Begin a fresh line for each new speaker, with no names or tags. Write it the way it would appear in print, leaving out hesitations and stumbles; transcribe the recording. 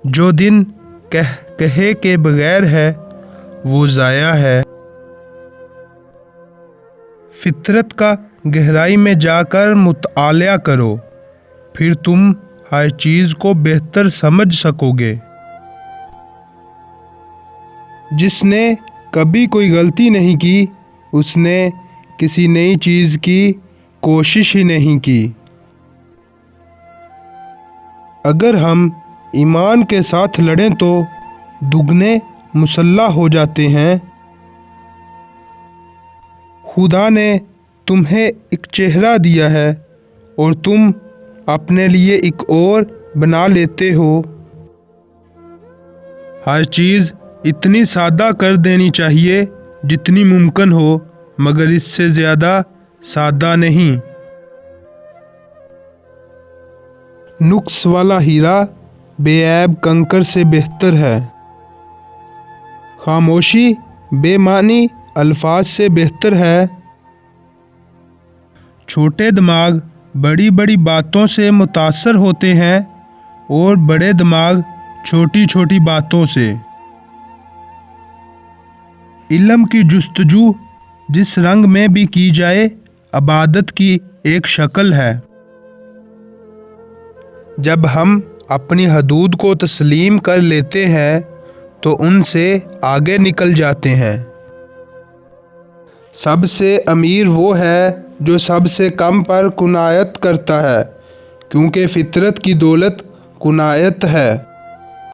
جو دن کہے کے بغیر ہے وہ ضائع ہے۔ فطرت کا گہرائی میں جا کر مطالعہ کرو، پھر تم ہر چیز کو بہتر سمجھ سکو گے۔ جس نے کبھی کوئی غلطی نہیں کی، اس نے کسی نئی چیز کی کوشش ہی نہیں کی۔ اگر ہم ایمان کے ساتھ لڑیں تو دگنے مسلح ہو جاتے ہیں۔ خدا نے تمہیں ایک چہرہ دیا ہے اور تم اپنے لیے ایک اور بنا لیتے ہو۔ ہر چیز اتنی سادہ کر دینی چاہیے جتنی ممکن ہو، مگر اس سے زیادہ سادہ نہیں۔ نقص والا ہیرا بے عیب کنکر سے بہتر ہے۔ خاموشی بے معنی الفاظ سے بہتر ہے۔ چھوٹے دماغ بڑی بڑی باتوں سے متاثر ہوتے ہیں اور بڑے دماغ چھوٹی چھوٹی باتوں سے۔ علم کی جستجو جس رنگ میں بھی کی جائے عبادت کی ایک شکل ہے۔ جب ہم اپنی حدود کو تسلیم کر لیتے ہیں تو ان سے آگے نکل جاتے ہیں۔ سب سے امیر وہ ہے جو سب سے کم پر قناعت کرتا ہے، کیونکہ فطرت کی دولت قناعت ہے۔